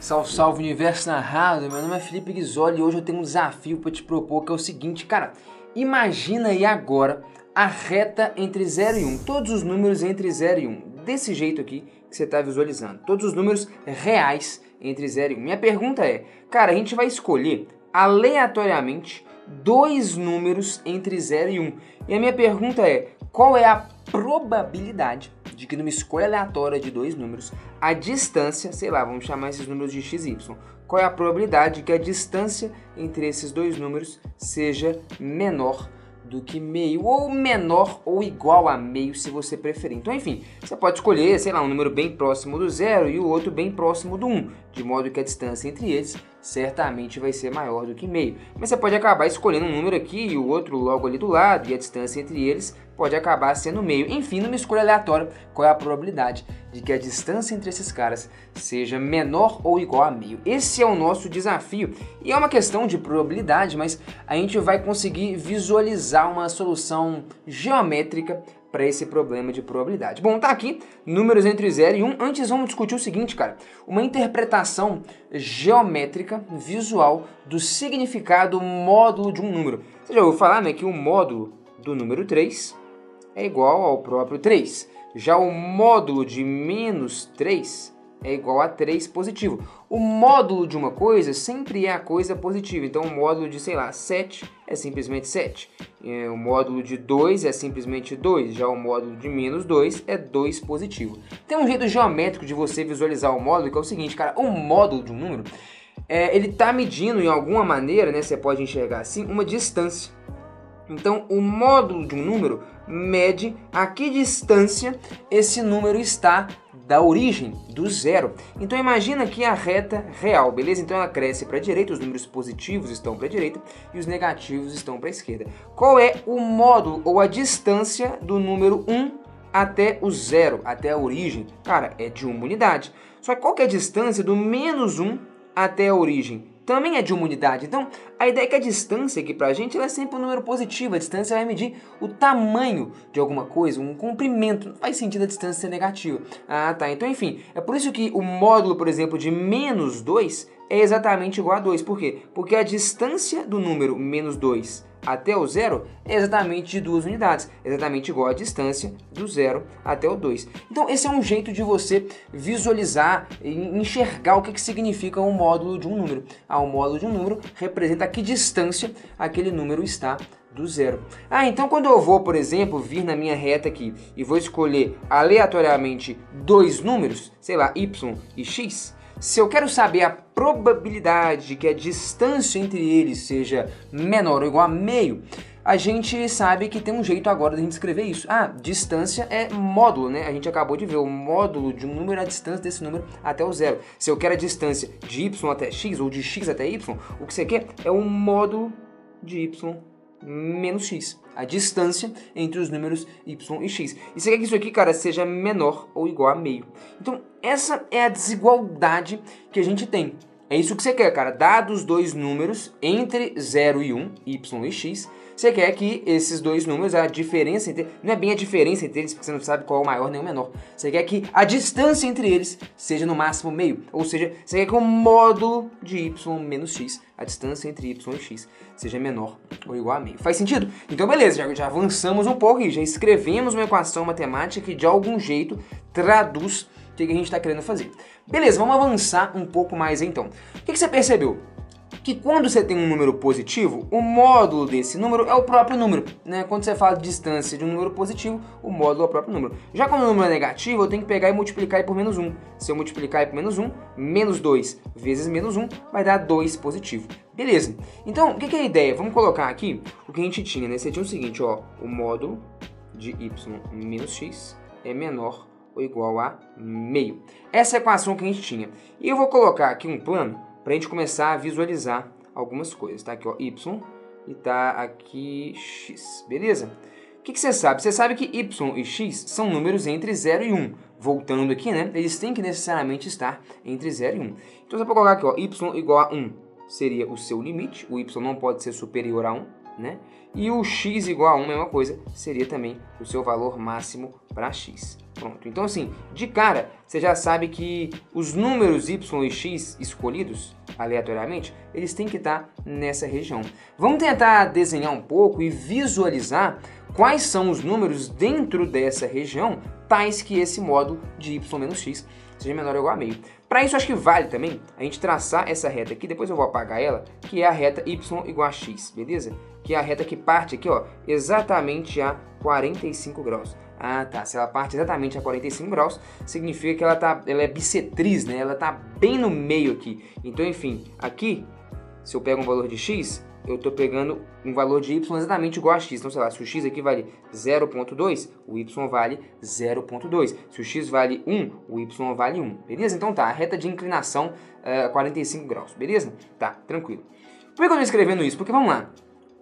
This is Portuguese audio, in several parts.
Salve, salve, universo narrado, meu nome é Felipe Guizoli e hoje eu tenho um desafio para te propor que é o seguinte, cara, imagina aí agora a reta entre 0 e 1, todos os números entre 0 e 1, desse jeito aqui que você está visualizando, todos os números reais entre 0 e 1. Minha pergunta é, cara, a gente vai escolher aleatoriamente dois números entre 0 e 1, e a minha pergunta é, qual é a probabilidade de que numa escolha aleatória de dois números, a distância, sei lá, vamos chamar esses números de x e y, qual é a probabilidade de que a distância entre esses dois números seja menor do que meio, ou menor ou igual a meio, se você preferir. Então, enfim, você pode escolher, sei lá, um número bem próximo do zero e o outro bem próximo do 1, de modo que a distância entre eles certamente vai ser maior do que meio. Mas você pode acabar escolhendo um número aqui e o outro logo ali do lado, e a distância entre eles pode acabar sendo meio. Enfim, numa escolha aleatória, qual é a probabilidade de que a distância entre esses caras seja menor ou igual a meio? Esse é o nosso desafio, e é uma questão de probabilidade, mas a gente vai conseguir visualizar uma solução geométrica para esse problema de probabilidade. Bom, tá aqui, números entre 0 e 1. Antes vamos discutir o seguinte, cara, uma interpretação geométrica visual do significado módulo de um número. Você já ouviu falar, né, que o módulo do número 3 é igual ao próprio 3. Já o módulo de menos 3 é igual a 3 positivo. O módulo de uma coisa sempre é a coisa positiva. Então, o módulo de, sei lá, 7 é simplesmente 7. O módulo de 2 é simplesmente 2. Já o módulo de menos 2 é 2 positivo. Tem um jeito geométrico de você visualizar o módulo, que é o seguinte, cara. O módulo de um número, ele está medindo, em alguma maneira, né, você pode enxergar assim, uma distância. Então, o módulo de um número mede a que distância esse número está da origem, do zero. Então, imagina aqui a reta real, beleza? Então, ela cresce para a direita, os números positivos estão para a direita e os negativos estão para a esquerda. Qual é o módulo ou a distância do número 1 até o zero, até a origem? Cara, é de uma unidade. Só que qual que é a distância do menos 1 até a origem? Também é de uma unidade. Então, a ideia é que a distância aqui pra gente ela é sempre um número positivo. A distância vai medir o tamanho de alguma coisa, um comprimento. Não faz sentido a distância ser negativa. Ah, tá. Então, enfim, é por isso que o módulo, por exemplo, de menos 2 é exatamente igual a 2. Por quê? Porque a distância do número menos 2 até o zero é exatamente de 2 unidades, exatamente igual a distância do 0 até o 2. Então esse é um jeito de você visualizar e enxergar o que significa um módulo de um número. O módulo de um número representa a que distância aquele número está do zero. Então quando eu vou, por exemplo, vir na minha reta aqui e vou escolher aleatoriamente dois números, sei lá, y e x, se eu quero saber a probabilidade de que a distância entre eles seja menor ou igual a meio, a gente sabe que tem um jeito agora de a gente escrever isso. Distância é módulo, né? A gente acabou de ver o módulo de um número é a distância desse número até o zero. Se eu quero a distância de y até x ou de x até y, o que você quer é um módulo de y menos x, a distância entre os números y e x. E você quer que isso aqui, cara, seja menor ou igual a meio. Então, essa é a desigualdade que a gente tem. É isso que você quer, cara. Dados dois números entre 0 e 1, y e x, você quer que esses dois números, a diferença entre... Não é bem a diferença entre eles, porque você não sabe qual é o maior nem o menor. Você quer que a distância entre eles seja no máximo meio. Ou seja, você quer que o módulo de y menos x, a distância entre y e x, seja menor ou igual a meio. Faz sentido? Então beleza, já avançamos um pouco e já escrevemos uma equação matemática que de algum jeito traduz o que a gente está querendo fazer. Beleza, vamos avançar um pouco mais então. O que você percebeu? Que quando você tem um número positivo, o módulo desse número é o próprio número, né? Quando você fala de distância de um número positivo, o módulo é o próprio número. Já quando o número é negativo, eu tenho que pegar e multiplicar ele por menos 1. Se eu multiplicar ele por menos 1, menos 2 vezes menos 1 vai dar 2 positivo. Beleza. Então, o que é a ideia? Vamos colocar aqui o que a gente tinha, né? Você tinha o seguinte, ó, o módulo de y menos x é menor ou igual a meio. Essa é a equação que a gente tinha. E eu vou colocar aqui um plano para a gente começar a visualizar algumas coisas. Tá aqui, ó, y e tá aqui x, beleza? O que você sabe? Você sabe que y e x são números entre 0 e 1. Voltando aqui, né? Eles têm que necessariamente estar entre 0 e 1. Então você pode colocar aqui, ó, y igual a 1 seria o seu limite. O y não pode ser superior a 1. né? E o x igual a 1, mesma coisa, seria também o seu valor máximo para x. Pronto. Então, assim, de cara, você já sabe que os números y e x escolhidos aleatoriamente, eles têm que estar nessa região. Vamos tentar desenhar um pouco e visualizar quais são os números dentro dessa região, tais que esse módulo de y menos x seja menor ou igual a meio. Para isso, acho que vale também a gente traçar essa reta aqui, depois eu vou apagar ela, que é a reta y igual a x, beleza? Que é a reta que parte aqui, ó, exatamente a 45 graus. Ah, tá. Se ela parte exatamente a 45 graus, significa que ela é bissetriz, né? Ela tá bem no meio aqui. Então, enfim, aqui, se eu pego um valor de x, eu tô pegando um valor de y exatamente igual a x. Então, sei lá, se o x aqui vale 0,2, o y vale 0,2. Se o x vale 1, o y vale 1. Beleza? Então tá, a reta de inclinação 45 graus. Beleza? Tá, tranquilo. Por que eu tô escrevendo isso? Porque, vamos lá.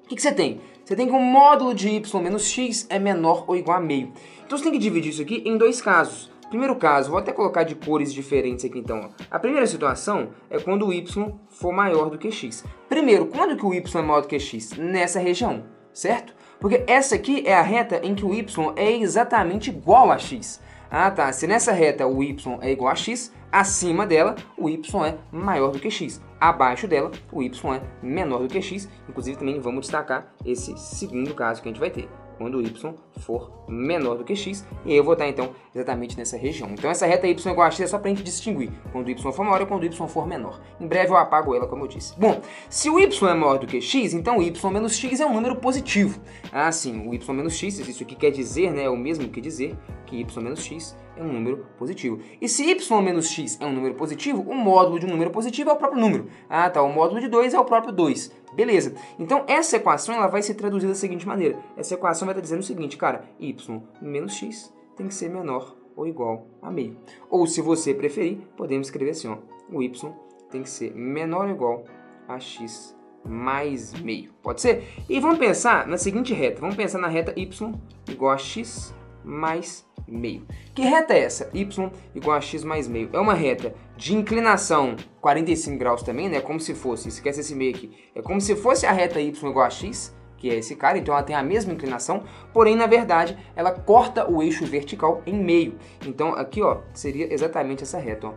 O que você tem? Você tem que o módulo de y menos x é menor ou igual a meio. Então você tem que dividir isso aqui em dois casos. Primeiro caso, vou até colocar de cores diferentes aqui então. Ó. A primeira situação é quando o y for maior do que x. Primeiro, quando que o y é maior do que x? Nessa região, certo? Porque essa aqui é a reta em que o y é exatamente igual a x. Ah tá, se nessa reta o y é igual a x, acima dela o y é maior do que x. Abaixo dela o y é menor do que x. Inclusive também vamos destacar esse segundo caso que a gente vai ter. Quando o y for menor do que x, e aí eu vou estar então exatamente nessa região. Então essa reta y igual a x é só para a gente distinguir quando o y for maior ou quando o y for menor. Em breve eu apago ela, como eu disse. Bom, se o y é maior do que x, então o y menos x é um número positivo. Ah, sim, o y menos x, isso aqui quer dizer, né, é o mesmo que dizer que y menos x é um número positivo. E se y menos x é um número positivo, o módulo de um número positivo é o próprio número. Ah, tá, o módulo de 2 é o próprio 2. Beleza. Então essa equação ela vai ser traduzida da seguinte maneira. Essa equação vai estar dizendo o seguinte, cara, y menos x tem que ser menor ou igual a meio. Ou se você preferir, podemos escrever assim, ó, o y tem que ser menor ou igual a x mais meio. Pode ser? E vamos pensar na seguinte reta. Vamos pensar na reta y igual a x mais meio. Que reta é essa? Y igual a x mais meio. É uma reta de inclinação 45 graus também, né? Como se fosse, esquece esse meio aqui. É como se fosse a reta y igual a x, que é esse cara, então ela tem a mesma inclinação, porém, na verdade, ela corta o eixo vertical em meio. Então, aqui, ó, seria exatamente essa reta, ó.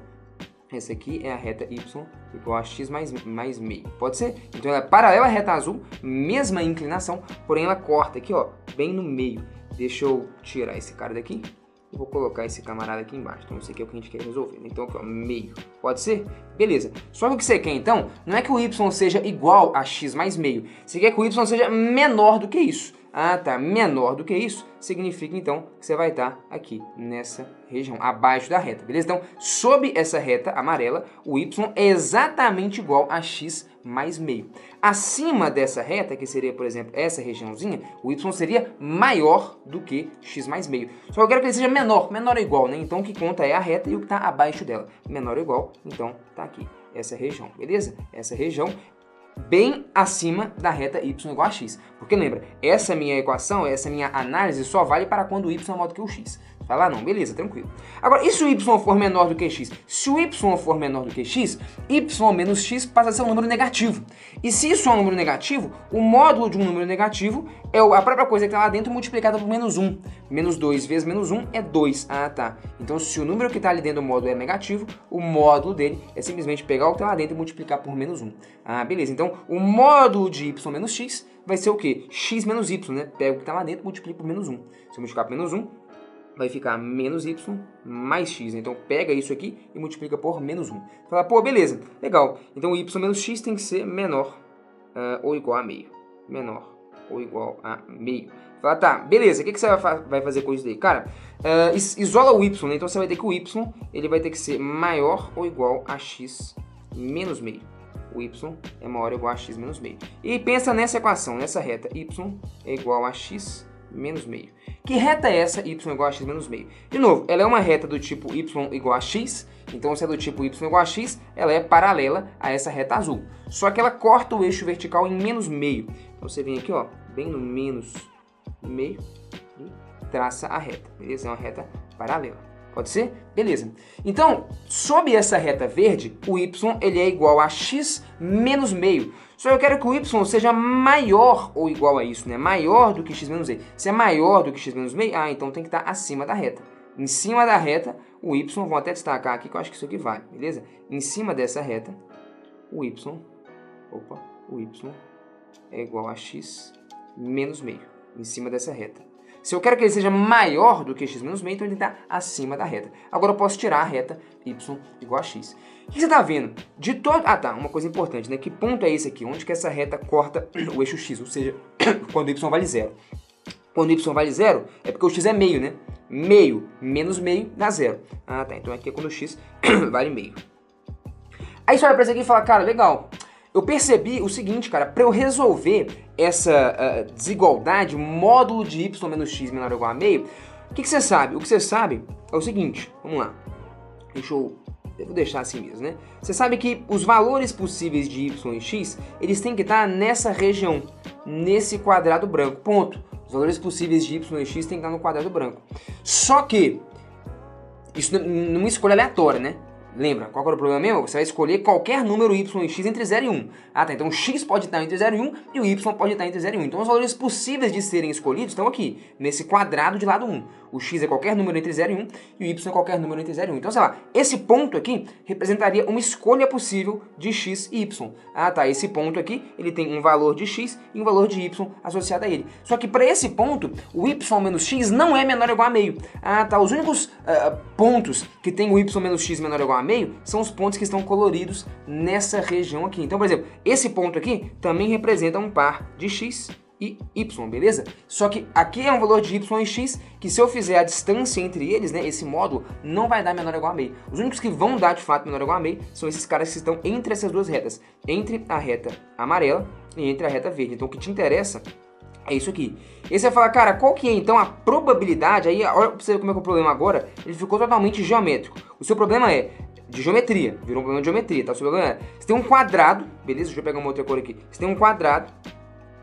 Essa aqui é a reta y igual a x mais meio. Pode ser? Então, ela é paralela à reta azul, mesma inclinação, porém, ela corta aqui, ó, bem no meio. Deixa eu tirar esse cara daqui e vou colocar esse camarada aqui embaixo. Então, isso aqui é o que a gente quer resolver. Então, aqui, ó, meio. Pode ser? Beleza. Só que o que você quer, então, não é que o y seja igual a x mais meio. Você quer que o y seja menor do que isso. Ah, tá. Menor do que isso significa, então, que você vai estar aqui nessa região, abaixo da reta. Beleza? Então, sob essa reta amarela, o y é exatamente igual a x mais meio. Acima dessa reta, que seria, por exemplo, essa regiãozinha, o y seria maior do que x mais meio. Só que eu quero que ele seja menor ou igual, né? Então, o que conta é a reta e o que está abaixo dela. Menor ou igual, então, tá aqui, essa região, beleza? Essa região bem acima da reta y igual a x. Porque lembra, essa minha equação, essa minha análise só vale para quando o y é maior do que o x. Vai lá não, beleza, tranquilo. Agora, e se o y for menor do que x? Se o y for menor do que x, y menos x passa a ser um número negativo. E se isso é um número negativo, o módulo de um número negativo é a própria coisa que está lá dentro multiplicada por menos 1. Menos 2 vezes menos 1 é 2. Ah, tá. Então, se o número que está ali dentro do módulo é negativo, o módulo dele é simplesmente pegar o que está lá dentro e multiplicar por menos 1. Ah, beleza. Então, o módulo de y menos x vai ser o quê? X menos y, né? Pega o que está lá dentro e multiplica por menos 1. Se eu multiplicar por menos 1, vai ficar menos y mais x. Então, pega isso aqui e multiplica por menos 1. Fala, pô, beleza, legal. Então, o y menos x tem que ser menor ou igual a meio. Menor ou igual a meio. Fala, tá, beleza, o que você vai fazer com isso daí? Cara, isola o y, né? Então, você vai ter que o y ele vai ter que ser maior ou igual a x menos meio. O y é maior ou igual a x menos meio. E pensa nessa equação, nessa reta. Y é igual a x menos meio. Que reta é essa, y igual a x menos meio? De novo, ela é uma reta do tipo y igual a x, então se é do tipo y igual a x, ela é paralela a essa reta azul. Só que ela corta o eixo vertical em menos meio. Então você vem aqui, ó, bem no menos meio e traça a reta, beleza? É uma reta paralela. Pode ser? Beleza. Então, sob essa reta verde, o y ele é igual a x menos meio. Só eu quero que o y seja maior ou igual a isso, né? Maior do que x menos meio. Se é maior do que x menos meio, então tem que estar acima da reta. Em cima da reta, o y, vou até destacar aqui que eu acho que isso aqui vale, beleza? Em cima dessa reta, o y é igual a x menos meio, em cima dessa reta. Se eu quero que ele seja maior do que x menos meio, então ele está acima da reta. Agora eu posso tirar a reta y igual a x. O que você está vendo? De todo... uma coisa importante, né? Que ponto é esse aqui? Onde que essa reta corta o eixo x, ou seja, quando y vale zero. Quando y vale zero, é porque o x é meio, né? Meio menos meio dá zero. Então aqui é quando o x vale meio. Aí você olha pra isso aqui e fala, cara, legal. Eu percebi o seguinte, cara, para eu resolver essa desigualdade, módulo de y menos x menor ou igual a meio, o que você sabe? O que você sabe é o seguinte, vamos lá. Eu vou deixar assim mesmo, né? Você sabe que os valores possíveis de y e x, eles têm que estar nessa região, nesse quadrado branco, ponto. Os valores possíveis de y e x têm que estar no quadrado branco. Só que, isso numa escolha aleatória, né? Lembra, qual era o problema mesmo? Você vai escolher qualquer número y e x entre 0 e 1. Então x pode estar entre 0 e 1 e o y pode estar entre 0 e 1. Então os valores possíveis de serem escolhidos estão aqui, nesse quadrado de lado 1. O x é qualquer número entre 0 e 1 e o y é qualquer número entre 0 e 1. Então, sei lá, esse ponto aqui representaria uma escolha possível de x e y. Esse ponto aqui, ele tem um valor de x e um valor de y associado a ele. Só que para esse ponto, o y menos x não é menor ou igual a meio. Os únicos pontos que tem o y menos x menor ou igual a meio são os pontos que estão coloridos nessa região aqui. Então, por exemplo, esse ponto aqui também representa um par de x e y, beleza? Só que aqui é um valor de y e x que se eu fizer a distância entre eles, né, esse módulo, não vai dar menor ou igual a meio. Os únicos que vão dar de fato menor ou igual a meio são esses caras que estão entre essas duas retas, entre a reta amarela e entre a reta verde. Então o que te interessa é isso aqui. E você vai falar, cara, qual que é então a probabilidade? Aí olha pra você ver como é que o problema agora, ele ficou totalmente geométrico. O seu problema é de geometria, virou um problema de geometria, tá? O seu problema é, você tem um quadrado, beleza? Deixa eu pegar uma outra cor aqui. Você tem um quadrado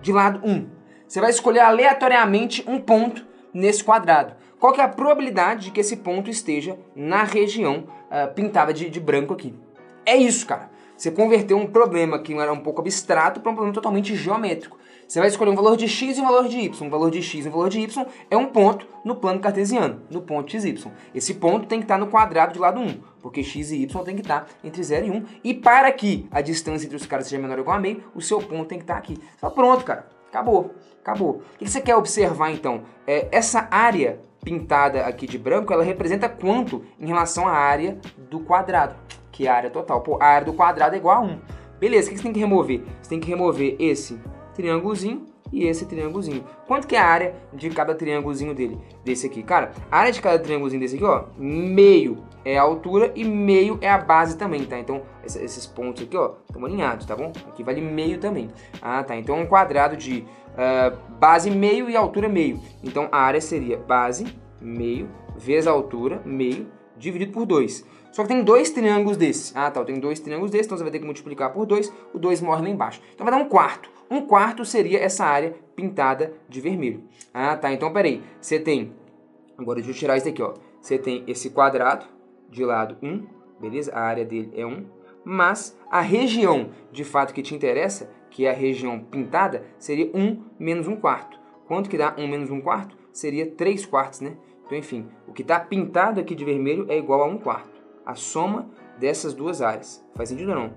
de lado 1. Você vai escolher aleatoriamente um ponto nesse quadrado. Qual que é a probabilidade de que esse ponto esteja na região pintada de branco aqui? É isso, cara. Você converteu um problema que era um pouco abstrato para um problema totalmente geométrico. Você vai escolher um valor de x e um valor de y. Um valor de x e um valor de y é um ponto no plano cartesiano, no ponto xy. Esse ponto tem que estar no quadrado de lado 1, porque x e y tem que estar entre 0 e 1. E para que a distância entre os caras seja menor ou igual a meio, o seu ponto tem que estar aqui. Só pronto, cara. Acabou. Acabou. O que você quer observar, então? Essa área pintada aqui de branco, ela representa quanto em relação à área do quadrado, que é a área total. Pô, a área do quadrado é igual a 1. Beleza, o que você tem que remover? Você tem que remover esse triângulozinho e esse triângulozinho. Quanto que é a área de cada triângulozinho desse aqui? Cara, a área de cada triângulozinho desse aqui, ó, meio é a altura e meio é a base também, tá? Então, esses pontos aqui, ó, estão alinhados, tá bom? Aqui vale meio também. Tá. Então, um quadrado de base meio e altura meio. Então, a área seria base meio vezes a altura meio dividido por 2. Só que tem dois triângulos desses. Eu tenho dois triângulos desses, então você vai ter que multiplicar por 2. O 2 morre lá embaixo. Então vai dar um quarto. Um quarto seria essa área pintada de vermelho. Então peraí. Você tem... Agora deixa eu tirar isso daqui, ó. Você tem esse quadrado de lado 1, beleza? A área dele é 1. Mas a região, de fato, que te interessa, que é a região pintada, seria 1 menos 1 quarto. Quanto que dá 1 menos 1 quarto? Seria 3 quartos, né? Então, enfim, o que está pintado aqui de vermelho é igual a 1 quarto. A soma dessas duas áreas. Faz sentido ou não?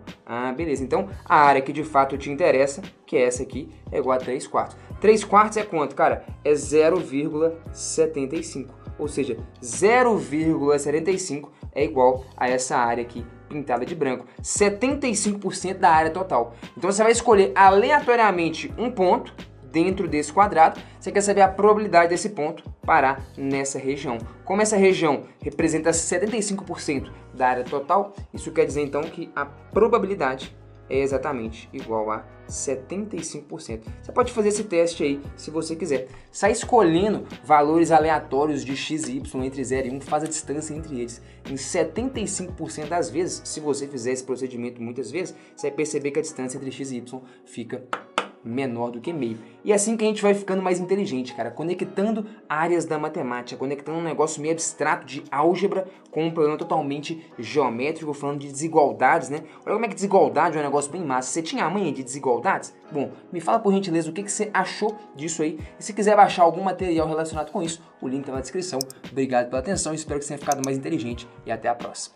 Beleza. Então, a área que de fato te interessa, que é essa aqui, é igual a 3 quartos. 3 quartos é quanto, cara? É 0,75. Ou seja, 0,75 é igual a essa área aqui pintada de branco. 75% da área total. Então, você vai escolher aleatoriamente um ponto dentro desse quadrado. Você quer saber a probabilidade desse ponto parar nessa região. Como essa região representa 75% da área total, isso quer dizer então que a probabilidade é exatamente igual a 75%. Você pode fazer esse teste aí se você quiser. Sai escolhendo valores aleatórios de x e y entre 0 e 1, faz a distância entre eles. Em 75% das vezes, se você fizer esse procedimento muitas vezes, você vai perceber que a distância entre x e y fica menor do que meio. E é assim que a gente vai ficando mais inteligente, cara, conectando áreas da matemática, conectando um negócio meio abstrato de álgebra com um problema totalmente geométrico, falando de desigualdades, né? Olha como é que desigualdade é um negócio bem massa. Você tinha a manha de desigualdades? Bom, me fala por gentileza o que você achou disso aí. E se quiser baixar algum material relacionado com isso, o link tá na descrição. Obrigado pela atenção, espero que você tenha ficado mais inteligente e até a próxima.